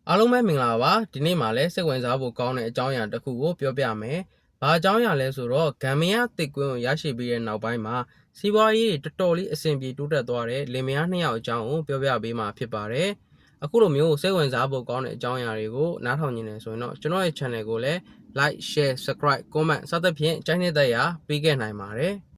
အားလုံးပဲမင်္ဂလာပါဒီနေ့မှာလည်းစိတ်ဝင်စားဖို့ကောင်းတဲ့အကြောင်းအရာတစ်ခုကိုပြောပြမယ်။ဘာအကြောင်းအရာလဲဆိုတော့ဂမ်ဘီယာတစ်ကွင်းကိုရရှိပြီးတဲ့နောက်ပိုင်းမှာစီးပွားရေးတော်တော်လေးအဆင်ပြေတိုးတက်သွားတဲ့လင်မယားနှစ်ယောက်အကြောင်းကိုပြောပြပေးမှာဖြစ်ပါတယ်။အခုလိုမျိုးစိတ်ဝင်စားဖို့ကောင်းတဲ့အကြောင်းအရာတွေကိုနားထောင်နေတယ်ဆိုရင်တော့ကျွန်တော်ရဲ့ channel ကိုလည်း like share subscribe comment စသဖြင့်ကြိုက်နေတဲ့ရာပေးခဲ့နိုင်ပါတယ်။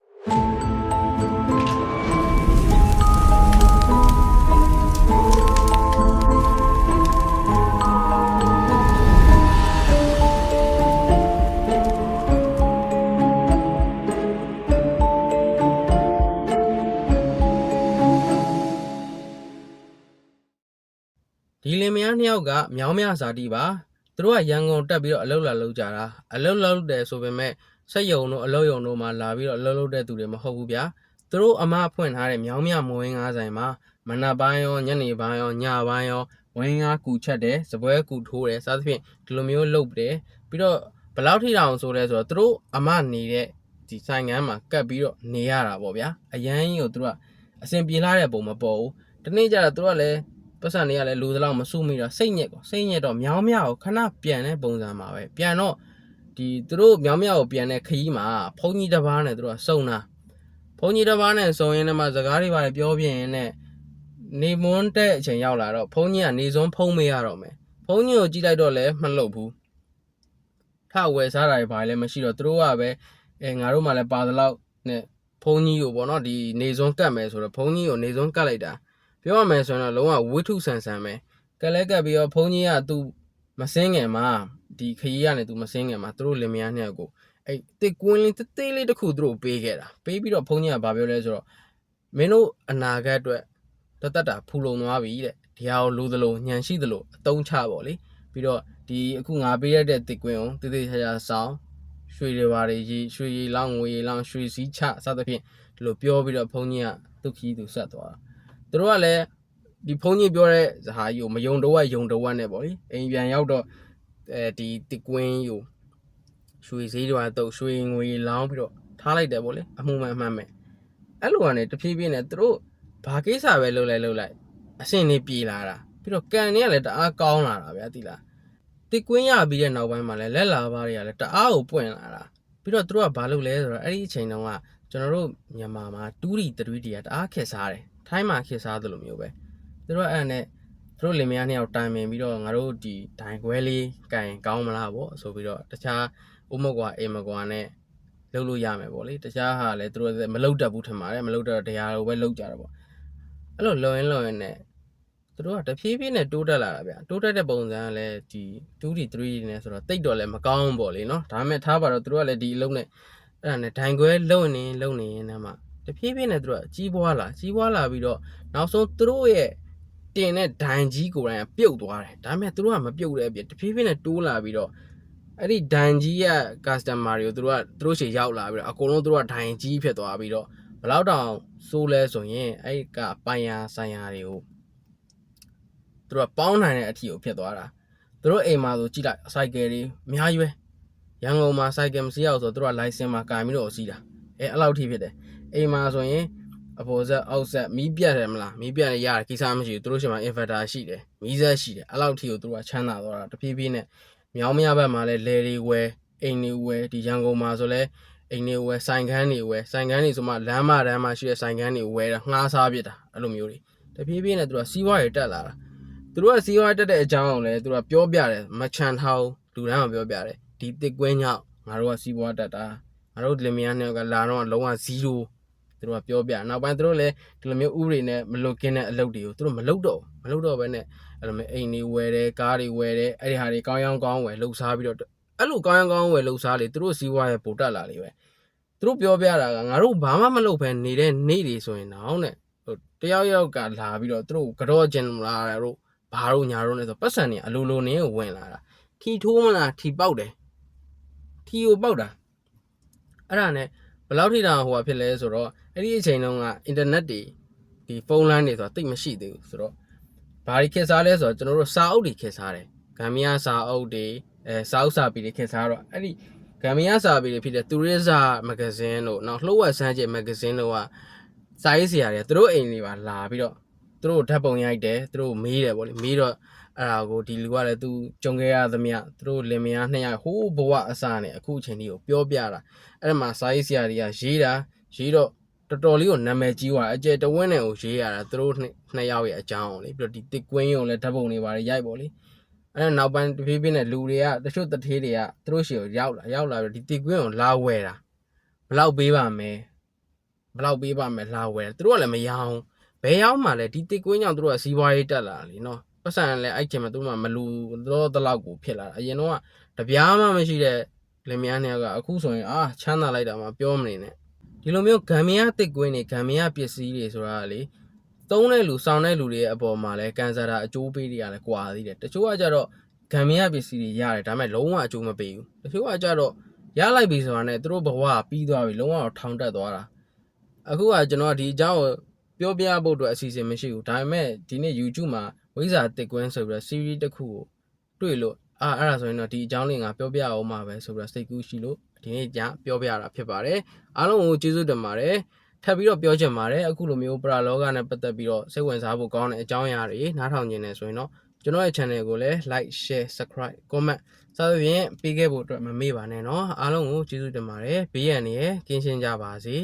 ဒီလင်မယားနှစ်ယောက်ကမြောင်းမြဇာတိပါသူတို့ကရန်ကုန်တက်ပြီးတော့အလုပ်လာလုပ်ကြတာအလုပ်လုပ်တယ်ဆိုပေမဲ့စက်ရုံတို့အလုပ်ရုံတို့မှာလာပြီးတော့အလုပ်လုပ်တဲ့သူတွေမဟုတ်ဘူးဗျာသူတို့အမဖွင့်ထားတဲ့မြောင်းမြမဝင်းငါးဆိုင်မှာမနက်ပိုင်းရောညနေပိုင်းရောညပိုင်းရောဝင်းငါးကူချက်တယ်စပွဲကူထိုးတယ်စသဖြင့်ဒီလိုမျိုးလုပ်တယ်ပြီးတော့ဘယ်လောက်ထိတောင်ဆိုလဲဆိုတော့သူတို့အမနေတဲ့ဒီဆိုင်ငန်းမှာကပ်ပြီးတော့နေရတာပေါ့ဗျာအရန်ကြီးကိုသူတို့ကအဆင်ပြေလာတဲ့ပုံမပေါ်ဘူးဒီနေ့ကျတော့သူတို့ကလည်းပတ်စံတွေကလည်းလူသလောက်မစုမိတော့စိတ်ညစ်တော့မြောင်းမြကိုခဏပြန်တဲ့ပုံစံမှာပဲပြန်တော့ဒီသူတို့မြောင်းမြကိုပြန်တဲ့ခရီးမှာဘုန်းကြီးတစ်ပါးနဲ့သူတို့ကစုံတာဘုန်းကြီးတစ်ပါးနဲ့စုံရင်းနဲ့မှစကားတွေပါပြောပြရင်နဲ့နေမွန်းတဲ့အချိန်ရောက်လာတော့ဘုန်းကြီးကနေစွန်းဖုံးမေးရတော့မယ်ဘုန်းကြီးကိုကြည့်လိုက်တော့လည်းမလှုပ်ဘူးထဝယ်စားတာတွေဘာလည်းမရှိတော့သူတို့ကပဲငါတို့မှလည်းပါသလောက်နဲ့ဘုန်းကြီးကိုပေါ့နော်ဒီနေစွန်းကတ်မယ်ဆိုတော့ဘုန်းကြီးကိုနေစွန်းကတ်လိုက်တာပြောရမယ်ဆိုရင်တော့လုံးဝဝိထုဆန်ဆန်ပဲကလဲကပ်ပြီးတော့ဘုန်းကြီးကသူမစင်းငယ်မှာဒီခရီးကနေသူမစင်းငယ်မှာသူတို့လင်မယားနှစ်ယောက်ကိုအဲ့တစ်ကွင်းလေးတေးလေးတစ်ခုသူတို့ပေးခဲ့တာပေးပြီးတော့ဘုန်းကြီးကဘာပြောလဲဆိုတော့မင်းတို့အနာဂတ်အတွက်တသက်တာဖူလုံသွားပြီတဲ့ဒီဟာကိုလိုသလိုညံရှိသလိုအတုံးချပေါ့လေပြီးတော့ဒီအခုငါပေးရတဲ့တစ်ကွင်းကိုတေးချာဆောင်ရွှေတွေပါတွေရွှေရည်လောင်းငွေရည်လောင်းရွှေစည်းချစသဖြင့်ဒီလိုပြောပြီးတော့ဘုန်းကြီးကသူ့ခီးသူဆက်သွားတာသူတို့ကလည်းဒီဖုန်းကြီးပြောတဲ့ဇာကြီးကိုမယုံတော့ယုံတော့နဲ့ပေါ့လေအိမ်ပြန်ရောက်တော့ဒီတစ်ကွင်းကိုရွှေစည်းတွေတော့ရွှေငွေလောင်းပြီးတော့ထားလိုက်တယ်ပေါ့လေအမှုမှန်မှန်မဲ့အဲ့လိုကနေတဖြည်းဖြည်းနဲ့သူတို့ဘာကိစ္စပဲလုပ်လိုက်အဆင်နေပြေလာတာပြီးတော့ကန်တွေကလည်းတအားကောင်းလာတာဗျာတိလားတစ်ကွင်းရပြီးတဲ့နောက်ပိုင်းမှာလည်းလက်လာပါတွေကလည်းတအားကိုပွင့်လာတာပြီးတော့သူတို့ကဘာလုပ်လဲဆိုတော့အဲ့ဒီအချိန်တုန်းကကျွန်တော်တို့မြန်မာမှာ2D 3D ကတအားခက်စားတယ်ထိုင်းမှာခေတ်စားသလိုမျိုးပဲသူတို့အဲ့နဲ့သူတို့လင်မယားနှစ်ယောက်တိုင်ပင်ပြီးတော့ငါတို့ဒီဒိုင်ခွဲလေးကန်ကောင်းမလားပေါ့ဆိုပြီးတော့တခြားဥမကွာအိမ်မကွာနဲ့လုပ်လို့ရမယ်ပေါ့လေတခြားဟာလည်းသူတို့မလုပ်တတ်ဘူးထင်ပါတယ်မလုပ်တော့တရားလိုပဲလုပ်ကြတော့ပေါ့အဲ့လိုလွန်ရင်နဲ့သူတို့ကတဖြည်းဖြည်းနဲ့တိုးတက်လာတာဗျတိုးတက်တဲ့ပုံစံကလည်းဒီ 2D 3D နဲ့ဆိုတော့တိတ်တော့လည်းမကောင်းပေါ့လေနော်ဒါပေမဲ့ထားပါတော့သူတို့ကလည်းဒီအလုံးနဲ့အဲ့ဒါနဲ့ဒိုင်ခွဲလုံနေရင်နဲ့မှတဖြည်းဖြည်းနဲ့သူတို့ကကြီးပွားလာပြီးတော့နောက်ဆုံးသူတို့ရဲ့တင်တဲ့ဒိုင်ကြီးကိုယ်တိုင်ပြုတ်သွားတယ်ဒါပေမဲ့သူတို့ကမပြုတ်တဲ့အပြင်တဖြည်းဖြည်းနဲ့တိုးလာပြီးတော့အဲ့ဒီဒိုင်ကြီးရဲ့ customer တွေကိုသူတို့ရှေ့ရောက်လာပြီးတော့အကုန်လုံးသူတို့ကဒိုင်ကြီးဖြစ်သွားပြီးတော့ဘယ်လောက်တောင်စိုးလဲဆိုရင်အဲ့ကပိုင်ယာဆိုင်ယာတွေကိုသူတို့ကပေါင်းနိုင်တဲ့အထီကိုဖြစ်သွားတာသူတို့အိမ်မှာဆိုကြည့်လိုက်စိုက်ကယ်တွေအများကြီးပဲရန်ကုန်မှာစိုက်ကယ်မစီးရအောင်ဆိုသူတို့က license မှာကင်ပြီးတော့စီးတာအဲ့လောက်ထိဖြစ်တယ်အိမ်မှာဆိုရင်အပေါ်ဆက်အောက်ဆက်မီးပြတ်တယ်မလားမီးပြတ်ရတယ်ကိစ္စမရှိဘူးသူတို့ရှိမှ inverter ရှိတယ်မီးစက်ရှိတယ်အဲ့လောက်ထိကိုသူတို့ကချမ်းသာသွားတာတဖြည်းဖြည်းနဲ့မြောင်းမရဘက်မှာလဲလယ်တွေဝယ်အိမ်တွေဝယ်ဒီရန်ကုန်မှာဆိုလဲအိမ်တွေဝယ်ဆိုင်ခန်းတွေဝယ်ဆိုင်ခန်းတွေဆိုမှလမ်းမတန်းမှာရှိတဲ့ဆိုင်ခန်းတွေဝယ်တာငှားစားပြစ်တာအဲ့လိုမျိုးတွေတဖြည်းဖြည်းနဲ့သူတို့ကစီးပွားရေးတက်လာတာသူတို့ကစီးပွားတက်တဲ့အကြောင်းကိုလည်းသူတို့ကပြောပြတယ်မချန်ထောင်းလူတိုင်းကပြောပြတယ်ဒီတစ်ကွင်းညောက်ငါတို့ကစီးပွားတက်တာငါတို့လင်မယားနှစ်ယောက်ကလာတော့လုံးဝ0သူတို့ကပြောပြနောက်ပိုင်းသူတို့လည်းဒီလိုမျိုးဥပဒေနဲ့မလွတ်ကင်းတဲ့အလုပ်တွေကိုသူတို့မလုပ်တော့ပဲနဲ့အဲ့လိုမျိုးအိမ်တွေဝယ်တယ်ကားတွေဝယ်တယ်အဲ့ဒီဟာတွေကောင်းကောင်းဝယ်လှုပ်ရှားပြီးတော့အဲ့လိုကောင်းကောင်းဝယ်လှုပ်ရှားလေသူတို့စီးပွားရေးပိုတက်လာလေပဲသူတို့ပြောပြတာကငါတို့ဘာမှမလုပ်ဘဲနေတဲ့နေ့တွေဆိုရင်တော့တဲ့တယောက်ကလာပြီးတော့သူတို့ကြော့ကျင်မလားတို့ဘာတို့ညာတို့နဲ့ဆိုပတ်စံနေအလိုနေကိုဝင်လာတာထီထိုးမလားထီပေါက်တယ်ထီကိုပေါက်တာအဲ့ဒါနဲ့ဘယ်လောက်ထိတောင်ဟိုဟာဖြစ်လဲဆိုတော့အဲ့ဒီအချိန်တုန်းကအင်တာနက်တွေဒီဖုန်းလမ်းတွေဆိုတာတိတ်မရှိသေးဘူးဆိုတော့ဘာတွေခေတ်စားလဲဆိုတော့ကျွန်တော်တို့စာအုပ်တွေခေတ်စားတယ်ဂမ်ဘီယာစာအုပ်တွေစာအုပ်စာပေတွေခေတ်စားတော့အဲ့ဒီဂမ်ဘီယာစာပေတွေဖြစ်တဲ့တူရစ်စာမဂဇင်းတို့နောက်လှုပ်ဝက်ဆန်းကျင်မဂဇင်းတို့ကစာရေးဆရာတွေသူတို့အိမ်တွေပါလာပြီးတော့သူတို့ဓာတ်ပုံရိုက်တယ်သူတို့မေးတယ်ပေါ့လေမေးတော့ အဲ့ဒါကိုဒီလူကလည်းသူကြုံခဲ့ရသမျှသူတို့လင်မယားနှစ်ယောက်ဟိုးဘဝအစနဲ့အခုအချိန်ကြီးကိုပြောပြတာအဲ့မှာစာရေးဆရာတွေကရေးတော့တော်တော်လေးကိုနာမည်ကြီးသွားအကျယ်တဝင်းနဲ့ကိုရေးရတာသူတို့နှစ်ယောက်ရဲ့အကြောင်းကိုလေပြီးတော့ဒီတစ်ကွင်းရုံလည်းဓာတ်ပုံတွေပါတယ်ရိုက်ပေါ့လေအဲ့နောက်ပိုင်းတဖြည်းဖြည်းနဲ့လူတွေကတချို့တထေးတွေကသူတို့ရှေ့ကိုရောက်လာပြီးဒီတစ်ကွင်းကိုလာဝယ်တာဘလောက်ပေးပါမယ်လာဝယ်သူတို့ကလည်းမရောင်းဘယ်ရောက်မှလဲဒီတစ်ကွင်းကြောင့်သူတို့ကစီးပွားရေးတက်လာလीနော်ပတ်စံလည်းအဲ့ချိန်မှာသူတို့မှမလူတော့တလောက်ကိုဖြစ်လာတာအရင်တော့ကတပြားမှမရှိတဲ့လင်မယားနှစ်ယောက်ကအခုဆိုရင်ချမ်းသာလိုက်တာမှပြောမနေနဲ့ဒီလိုမျိုးဂမ်မီယာတစ်ကွင်းတွေဂမ်မီယာပစ္စည်းတွေဆိုတာလေသုံးတဲ့လူစောင်းတဲ့လူတွေရဲ့အပေါ်မှာလည်းကန်ဆာတာအကျိုးပေးတွေကလည်းကွာသေးတယ်တချို့ကကြတော့ဂမ်မီယာပစ္စည်းတွေရတယ်ဒါပေမဲ့လုံးဝအကျိုးမပေးဘူးတချို့ကကြတော့ရလိုက်ပြီဆိုတာနဲ့သူတို့ဘဝကပြီးသွားပြီလုံးဝထောင်တက်သွားတာအခုကကျွန်တော်ဒီအကြောင်းကိုပြောပြဖို့အတွက်အစီအစဉ်မရှိဘူးဒါပေမဲ့ဒီနေ့ YouTube မှာဝိဇာတစ်ကွင်းဆိုပြီးတော့ series တစ်ခုကိုတွေ့လို့အဲ့ဒါဆိုရင်တော့ဒီအကြောင်းလေးငါပြောပြအောင်မှာပဲဆိုပြီးတော့စိတ်ကူးရှိလို့ဒီနေ့ညပြောပြတာဖြစ်ပါတယ်အားလုံးကိုကျေးဇူးတင်ပါတယ်ထပ်ပြီးတော့ပြောချင်ပါတယ်အခုလိုမျိုးပရာလောကနဲ့ပတ်သက်ပြီးတော့စိတ်ဝင်စားဖို့ကောင်းတဲ့အကြောင်းအရာတွေနားထောင်နေတယ်ဆိုရင်တော့ကျွန်တော်ရဲ့ channel ကိုလည်း like share subscribe comment စသဖြင့်ပေးခဲ့ဖို့အတွက်မမေ့ပါနဲ့เนาะအားလုံးကိုကျေးဇူးတင်ပါတယ်ဘေးရန်နေရကင်းရှင်းကြပါစေ